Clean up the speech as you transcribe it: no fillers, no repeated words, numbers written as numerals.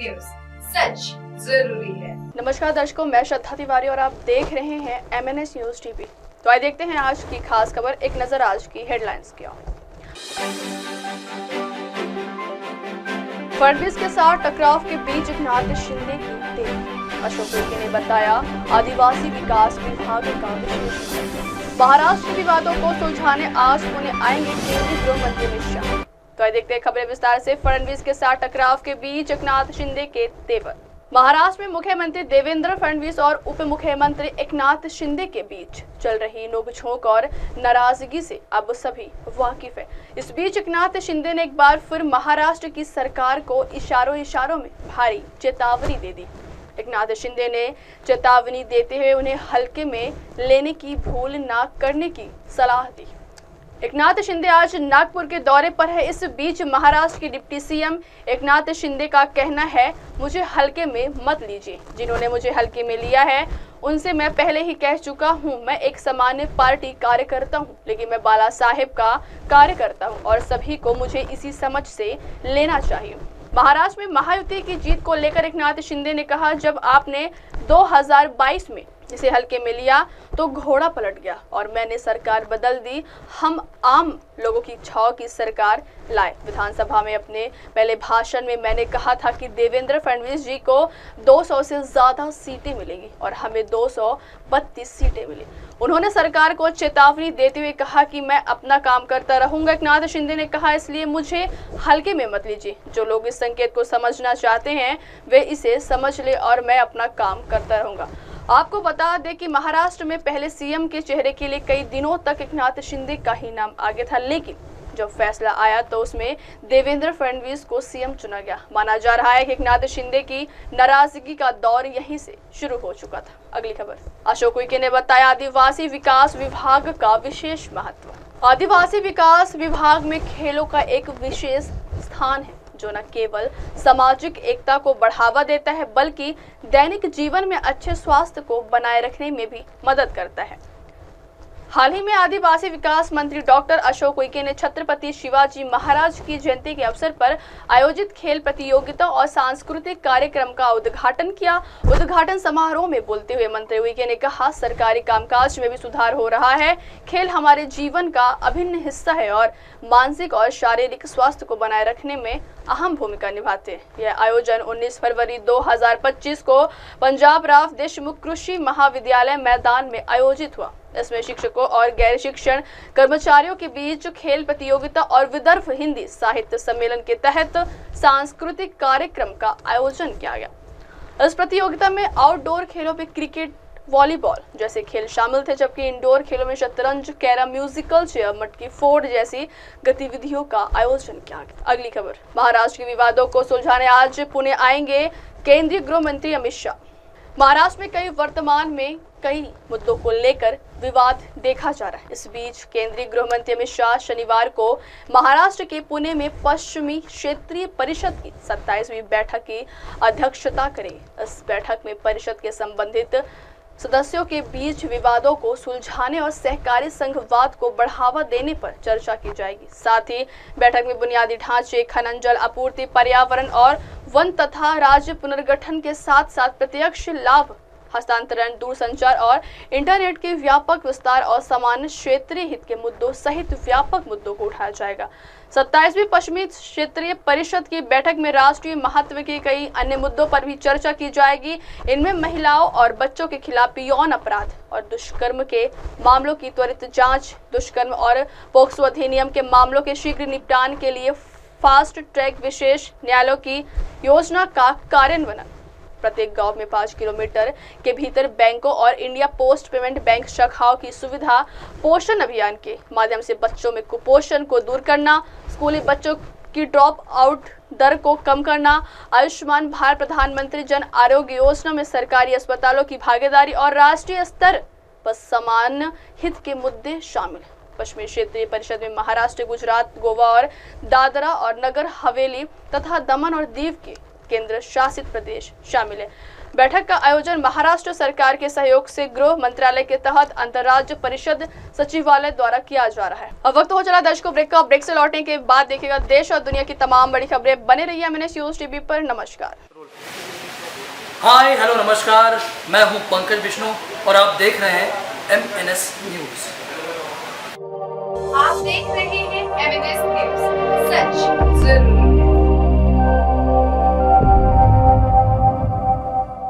News, सच जरूरी है। नमस्कार दर्शकों, मैं श्रद्धा तिवारी और आप देख रहे हैं MNS न्यूज टीवी। तो आइए देखते हैं आज की खास खबर। एक नजर आज की हेडलाइंस की ओर। फडणवीस के साथ टकराव के बीच एकनाथ शिंदे की टेप। अशोक उइके ने बताया आदिवासी विकास विभाग का विशेष। महाराष्ट्र के विवादों को सुलझाने आज पुणे आएंगे केंद्रीय गृह मंत्री अमित शाह। तो आइए देखते हैं खबरें विस्तार से। फडणवीस के साथ टकराव के बीच एकनाथ शिंदे के तेवर। महाराष्ट्र में मुख्यमंत्री देवेंद्र फडणवीस और उप मुख्यमंत्री एकनाथ शिंदे के बीच चल रही नोकझोंक और नाराजगी से अब सभी वाकिफ हैं। इस बीच एकनाथ शिंदे ने एक बार फिर महाराष्ट्र की सरकार को इशारों में भारी चेतावनी दे दी। एकनाथ शिंदे ने चेतावनी देते हुए उन्हें हल्के में लेने की भूल न करने की सलाह दी। एकनाथ शिंदे आज नागपुर के दौरे पर है। इस बीच महाराष्ट्र के डिप्टी सीएम एकनाथ शिंदे का कहना है, मुझे हल्के में मत लीजिए। जिन्होंने मुझे हल्के में लिया है उनसे मैं पहले ही कह चुका हूं, मैं एक सामान्य पार्टी कार्यकर्ता हूं, लेकिन मैं बाला साहेब का कार्यकर्ता हूं और सभी को मुझे इसी समझ से लेना चाहिए। महाराष्ट्र में महायुति की जीत को लेकर एकनाथ शिंदे ने कहा, जब आपने 2022 में इसे हल्के में लिया तो घोड़ा पलट गया और मैंने सरकार बदल दी। हम आम लोगों की इच्छाओं की सरकार लाए। विधानसभा में अपने पहले भाषण में मैंने कहा था कि देवेंद्र फडणवीस जी को 200 से ज्यादा सीटें मिलेंगी और हमें 232 सीटें मिली। उन्होंने सरकार को चेतावनी देते हुए कहा कि मैं अपना काम करता रहूंगा। एकनाथ शिंदे ने कहा, इसलिए मुझे हल्के में मत लीजिए। जो लोग इस संकेत को समझना चाहते हैं वे इसे समझ ले और मैं अपना काम करता रहूंगा। आपको बता दें कि महाराष्ट्र में पहले सीएम के चेहरे के लिए कई दिनों तक एकनाथ शिंदे का ही नाम आगे था, लेकिन जब फैसला आया तो उसमें देवेंद्र फडणवीस को सीएम चुना गया। माना जा रहा है कि एकनाथ शिंदे की नाराजगी का दौर यहीं से शुरू हो चुका था। अगली खबर। अशोक उइके ने बताया आदिवासी विकास विभाग का विशेष महत्व। आदिवासी विकास विभाग में खेलों का एक विशेष स्थान है, जो न केवल सामाजिक एकता को बढ़ावा देता है बल्कि दैनिक जीवन में अच्छे स्वास्थ्य को बनाए रखने में भी मदद करता है। हाल ही में आदिवासी विकास मंत्री डॉक्टर अशोक उइके ने छत्रपति शिवाजी महाराज की जयंती के अवसर पर आयोजित खेल प्रतियोगिता और सांस्कृतिक कार्यक्रम का उद्घाटन किया। उद्घाटन समारोह में बोलते हुए मंत्री उइके ने कहा, सरकारी कामकाज में भी सुधार हो रहा है। खेल हमारे जीवन का अभिन्न हिस्सा है और मानसिक और शारीरिक स्वास्थ्य को बनाए रखने में अहम भूमिका निभाते हैं। यह आयोजन 19 फरवरी 2025 को पंजाब राव देशमुख कृषि महाविद्यालय मैदान में आयोजित हुआ। इसमें शिक्षकों और गैर शिक्षण कर्मचारियों के बीच खेल प्रतियोगिता और विदर्भ हिंदी साहित्य सम्मेलन के तहत सांस्कृतिक कार्यक्रम का आयोजन किया गया। इस प्रतियोगिता में आउटडोर खेलों में क्रिकेट, वॉलीबॉल जैसे खेल शामिल थे, जबकि इंडोर खेलों में शतरंज, कैरम, म्यूजिकल चेयर, मटकी फोड़ जैसी गतिविधियों का आयोजन किया गया। अगली खबर। महाराष्ट्र के विवादों को सुलझाने आज पुणे आएंगे केंद्रीय गृह मंत्री अमित शाह। महाराष्ट्र में वर्तमान में कई मुद्दों को लेकर विवाद देखा जा रहा है। इस बीच केंद्रीय गृह मंत्री अमित शाह शनिवार को महाराष्ट्र के पुणे में पश्चिमी क्षेत्रीय परिषद की 27वीं बैठक की अध्यक्षता करेंगे। इस बैठक में परिषद के संबंधित सदस्यों के बीच विवादों को सुलझाने और सहकारी संघवाद को बढ़ावा देने पर चर्चा की जाएगी। साथ ही बैठक में बुनियादी ढांचे, खनन, जल आपूर्ति, पर्यावरण और वन तथा राज्य पुनर्गठन के साथ साथ प्रत्यक्ष लाभ हस्तांतरण, दूरसंचार और इंटरनेट के व्यापक विस्तार और सामान्य क्षेत्रीय हित के मुद्दों सहित व्यापक मुद्दों को उठाया जाएगा। 27वीं पश्चिमी क्षेत्रीय परिषद की बैठक में राष्ट्रीय महत्व के कई अन्य मुद्दों पर भी चर्चा की जाएगी। इनमें महिलाओं और बच्चों के खिलाफ यौन अपराध और दुष्कर्म के मामलों की त्वरित जांच, दुष्कर्म और पोक्सो अधिनियम के मामलों के शीघ्र निपटान के लिए फास्ट ट्रैक विशेष न्यायालयों की योजना का कार्यान्वयन, प्रत्येक गांव में 5 किलोमीटर के भीतर बैंकों और इंडिया पोस्ट पेमेंट बैंक शाखाओं की सुविधा, पोषण अभियान के माध्यम से बच्चों में कुपोषण को दूर करना, स्कूली बच्चों की ड्रॉप आउट दर को कम करना, आयुष्मान भारत प्रधानमंत्री जन आरोग्य योजना में सरकारी अस्पतालों की भागीदारी और राष्ट्रीय स्तर पर समान हित के मुद्दे शामिल हैं। पश्चिमी क्षेत्रीय परिषद में महाराष्ट्र, गुजरात, गोवा और दादरा और नगर हवेली तथा दमन और दीव के केंद्र शासित प्रदेश शामिल है। बैठक का आयोजन महाराष्ट्र सरकार के सहयोग से गृह मंत्रालय के तहत अंतर्राज्य परिषद सचिवालय द्वारा किया जा रहा है। अब वक्त हो चला दर्शकों ब्रेक का। ब्रेक से लौटने के बाद देखिएगा देश और दुनिया की तमाम बड़ी खबरें। बने रहिए MNS न्यूज टीवी पर। नमस्कार। हाय हेलो नमस्कार, मैं हूं पंकज विष्णु और आप देख रहे हैं MNS न्यूज। आप देख रहे हैं MNS न्यूज, सच जरूरी है।